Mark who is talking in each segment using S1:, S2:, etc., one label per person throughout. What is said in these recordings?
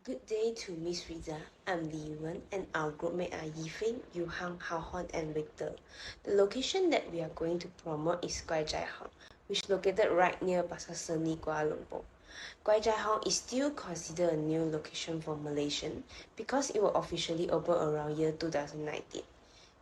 S1: Good day to Miss Riza. I'm Li Wen and our groupmate are Yi Feng, Yu Hang, Hau Hon and Victor. The location that we are going to promote is Kwai Chai Hong, which is located right near Pasar Seni, Kuala Lumpur. Kwai Chai Hong is still considered a new location for Malaysian because it will officially open around year 2019.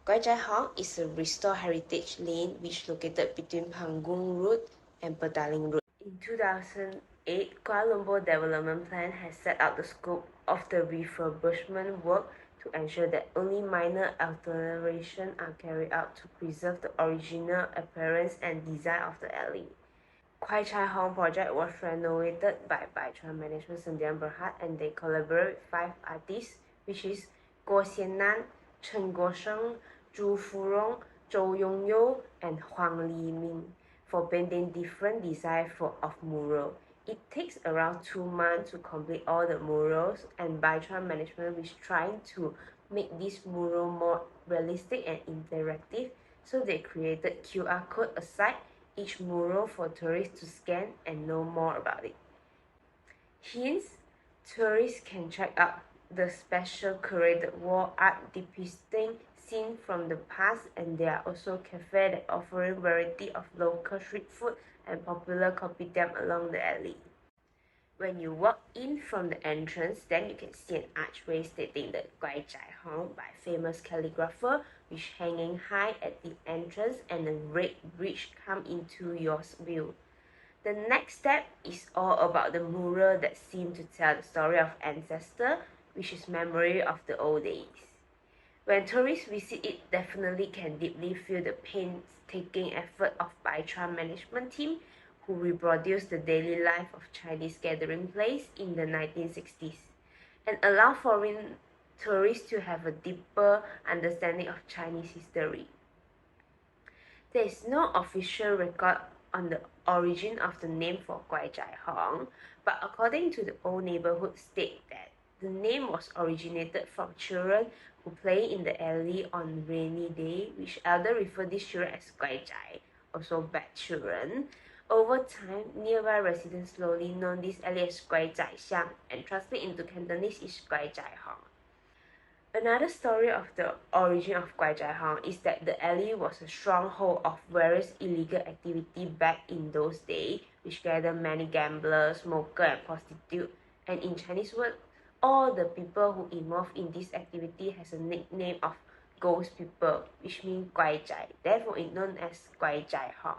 S1: Kwai Chai Hong is a restored heritage lane which located between Panggung Road and Petaling Road. In 2008, Kuala Lumpur Development Plan has set out the scope of the refurbishment work to ensure that only minor alterations are carried out to preserve the original appearance and design of the alley. Kwai Chai Hong project was renovated by Chuan Management Sdn Bhd and they collaborate with 5 artists, which is Guo Xiannan, Chen Guosheng, Zhu Furong, Zhou Yongyou, and Huang Liming for painting different designs of mural. It takes around 2 months to complete all the murals, and by Chuan Management is trying to make this mural more realistic and interactive, so they created QR code aside each mural for tourists to scan and know more about it. Hence, tourists can check out the special curated wall art depicting scenes from the past, and there are also cafes that offering variety of local street food and popular kopitiam along the alley. When you walk in from the entrance, then you can see an archway stating the Kwai Chai Hong by famous calligrapher, which hanging high at the entrance, and a red bridge come into your view. The next step is all about the mural that seem to tell the story of ancestor, which is memory of the old days. When tourists visit it, definitely can deeply feel the painstaking effort of Bai Chuan management team who reproduced the daily life of Chinese gathering place in the 1960s and allow foreign tourists to have a deeper understanding of Chinese history. There is no official record on the origin of the name for Kwai Chai Hong, but according to the old neighborhood state that the name was originated from children who play in the alley on rainy day, which elder refer these children as Kwai Chai, also bad children. Over time, nearby residents slowly know this alley as Kwai Chai Xiang and translate into Cantonese is Kwai Chai Hong. Another story of the origin of Kwai Chai Hong is that the alley was a stronghold of various illegal activity back in those days, which gathered many gamblers, smokers, and prostitutes. And in Chinese word, all the people who involved in this activity has a nickname of ghost people, which means Kwai Chai. Therefore, it's known as Kwai Chai Hong.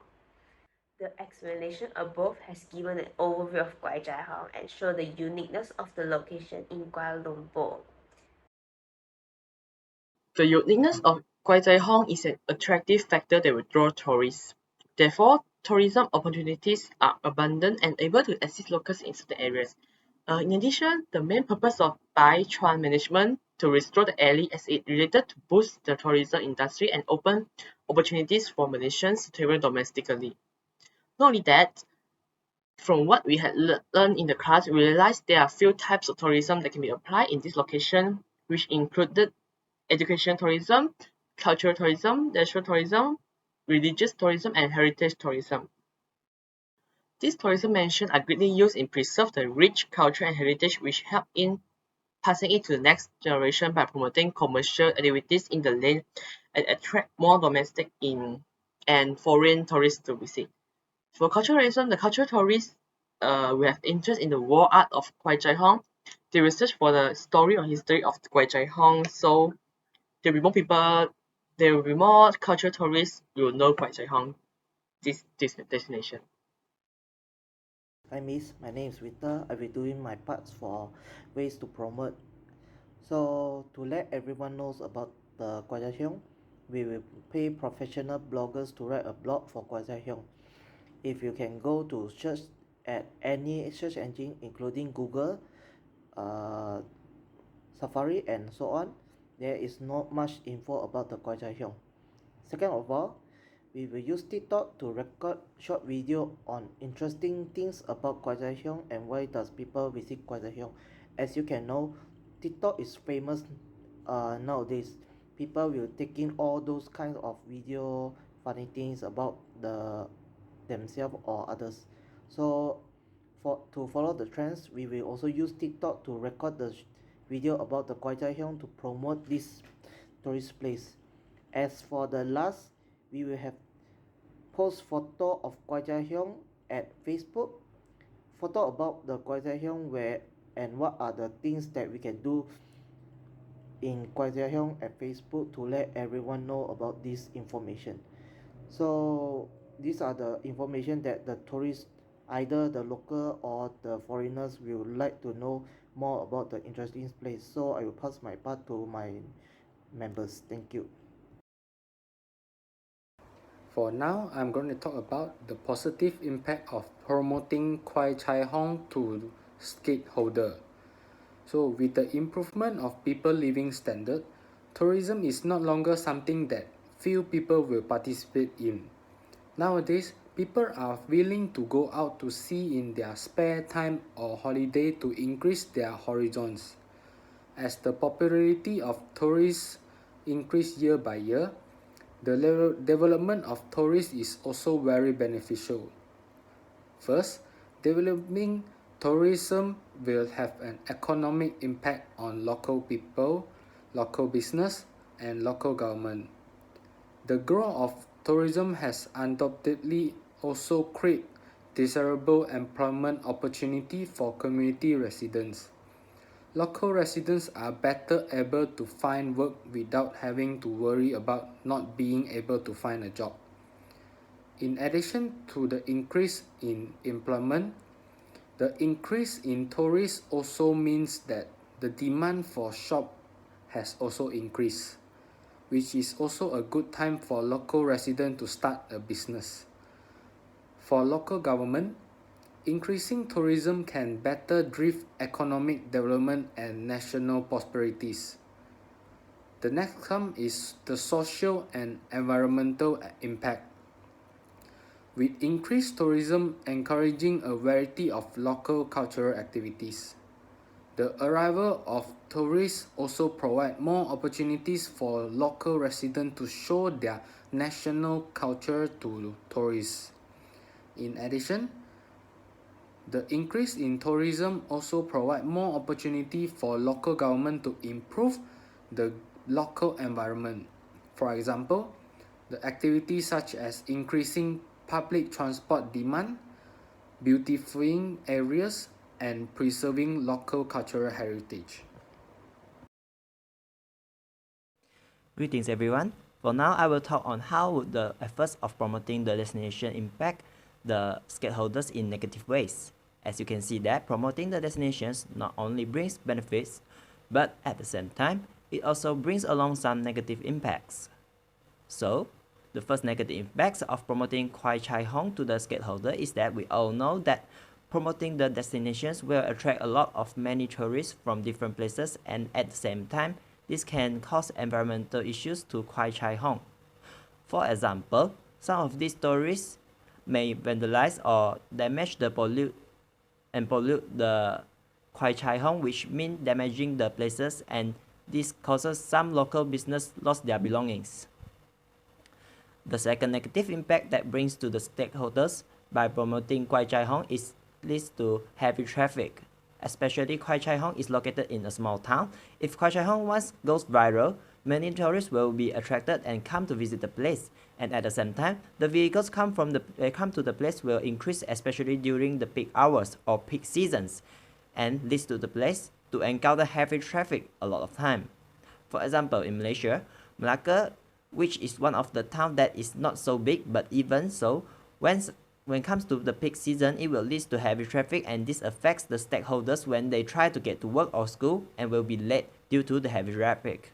S1: The explanation above has given an overview of Kwai Chai Hong and show the uniqueness of the location in Kuala Lumpur.
S2: The uniqueness of Kwai Chai Hong is an attractive factor that will draw tourists. Therefore, tourism opportunities are abundant and able to assist locals in certain areas. In addition, the main purpose of Bai Chuan management to restore the alley as it related to boost the tourism industry and open opportunities for Malaysians to travel domestically. Not only that, from what we had learned in the class, we realized there are few types of tourism that can be applied in this location, which included education tourism, cultural tourism, natural tourism, religious tourism, and heritage tourism. These tourism mentioned are greatly used in preserve the rich culture and heritage which help in passing it to the next generation by promoting commercial activities in the land and attract more domestic in and foreign tourists to visit. For cultural tourism, the cultural tourists will have interest in the wall art of Kwai Chai Hong. They research for the story or history of Kwai Chai Hong, so there will be more people, there will be more cultural tourists who will know Kwai Chai Hong, this destination.
S3: Hi Miss, my name is Victor. I'll be doing my parts for ways to promote. So to let everyone knows about the Kwai Chai Hiong, we will pay professional bloggers to write a blog for Kwai Chai Hiong. If you can go to search at any search engine including Google, uh, Safari and so on, there is not much info about the Kwai Chai Hiong. Second of all, we will use TikTok to record short video on interesting things about Kwai Chai Hiong and why does people visit Kwai Chai Hiong. As you can know, TikTok is famous nowadays. People will take in all those kinds of video, funny things about themselves or others. So to follow the trends, we will also use TikTok to record the video about the Kwai Chai Hyong to promote this tourist place. As for the last, we will have post photo of Kwai Chai Hyong at Facebook, photo about the Kwai Chai Hyong where and what are the things that we can do in Kwai Chai Hyong at Facebook to let everyone know about this information. So these are the information that the tourists, either the local or the foreigners, will like to know more about the interesting place. So I will pass my part to my members. Thank you.
S4: For now, I'm going to talk about the positive impact of promoting Kwai Chai Hong to stakeholder. So with the improvement of people living standard, tourism is no longer something that few people will participate in. Nowadays, people are willing to go out to see in their spare time or holiday to increase their horizons. As the popularity of tourists increase year by year, the development of tourists is also very beneficial. First, developing tourism will have an economic impact on local people, local business, and local government. The growth of tourism has undoubtedly also created desirable employment opportunity for community residents. Local residents are better able to find work without having to worry about not being able to find a job. In addition to the increase in employment, the increase in tourists also means that the demand for shop has also increased, which is also a good time for local residents to start a business. For local government, increasing tourism can better drive economic development and national prosperities. The next one is the social and environmental impact. With increased tourism encouraging a variety of local cultural activities, the arrival of tourists also provide more opportunities for local residents to show their national culture to tourists. In addition, the increase in tourism also provide more opportunity for local government to improve the local environment. For example, the activities such as increasing public transport demand, beautifying areas, and preserving local cultural heritage.
S5: Greetings everyone. For now, I will talk on how would the efforts of promoting the destination impact the stakeholders in negative ways. As you can see that promoting the destinations not only brings benefits, but at the same time, it also brings along some negative impacts. So, the first negative impacts of promoting Kwai Chai Hong to the stakeholder is that we all know that promoting the destinations will attract a lot of many tourists from different places, and at the same time, this can cause environmental issues to Kwai Chai Hong. For example, some of these tourists may vandalize or damage the pollute the Kwai Chai Hong, which means damaging the places, and this causes some local business lost their belongings. The second negative impact that brings to the stakeholders by promoting Kwai Chai Hong is leads to heavy traffic. Especially Kwai Chai Hong is located in a small town. If Kwai Chai Hong once goes viral, many tourists will be attracted and come to visit the place. And at the same time, the vehicles come to the place will increase, especially during the peak hours or peak seasons, and leads to the place to encounter heavy traffic a lot of time. For example, in Malaysia, Malacca, which is one of the towns that is not so big, but even so, when it comes to the peak season, it will lead to heavy traffic, and this affects the stakeholders when they try to get to work or school and will be late due to the heavy traffic.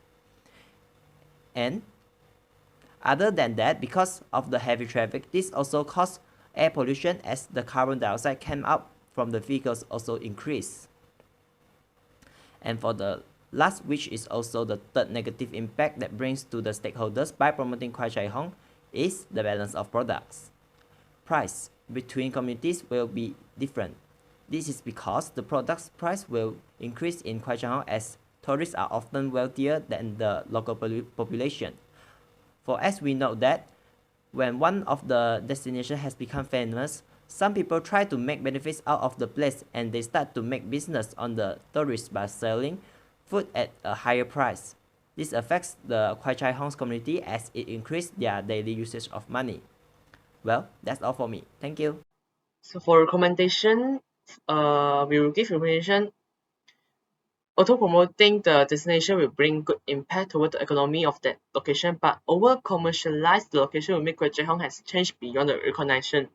S5: And other than that, because of the heavy traffic, this also causes air pollution as the carbon dioxide came out from the vehicles also increase. And for the last, which is also the third negative impact that brings to the stakeholders by promoting Kwai Chai Hong, is the balance of products. Price between communities will be different. This is because the product's price will increase in Kwai Chai Hong as tourists are often wealthier than the local population. For as we know that when one of the destination has become famous, Some people try to make benefits out of the place and they start to make business on the tourists by selling food at a higher price. This affects the Kwai Chai Hong's community as it increases their daily usage of money. Well, that's all for me. Thank you.
S2: So for recommendation, we will give recommendation. Auto promoting the destination will bring good impact toward the economy of that location, but over commercialize the location will make Kwai Chai Hong has changed beyond the recognition.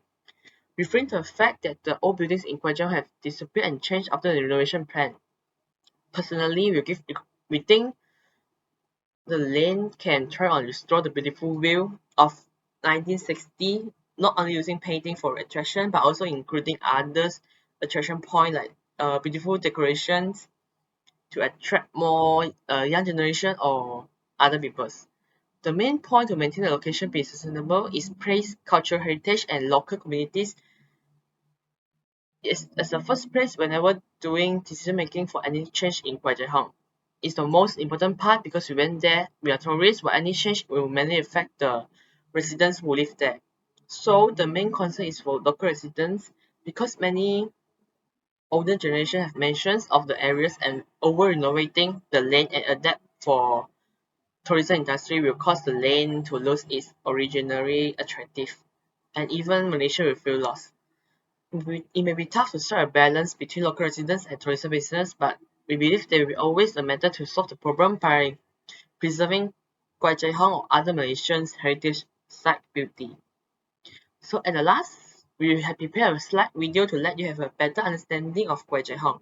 S2: Referring to the fact that the old buildings in Kwai Chai Hong have disappeared and changed after the renovation plan. Personally, we think the lane can try on restore the beautiful view of 1960, not only using painting for attraction, but also including others attraction point like beautiful decorations to attract more young generation or other peoples. The main point to maintain the location be sustainable is praise cultural heritage and local communities is as the first place whenever doing decision making for any change in Kwai Chai Hong. It's the most important part because we went there, we are tourists, but any change will mainly affect the residents who live there. So the main concern is for local residents because many older generation have mentions of the areas and over renovating the lane and adapt for tourism industry will cause the lane to lose its originally attractive and even Malaysia will feel lost. It may be tough to strike a balance between local residents and tourism business, but we believe there will be always a method to solve the problem by preserving Kwai Chai Hong or other Malaysian heritage site beauty. So at the last, we have prepared a slide video to let you have a better understanding of Kwai Chai Hong.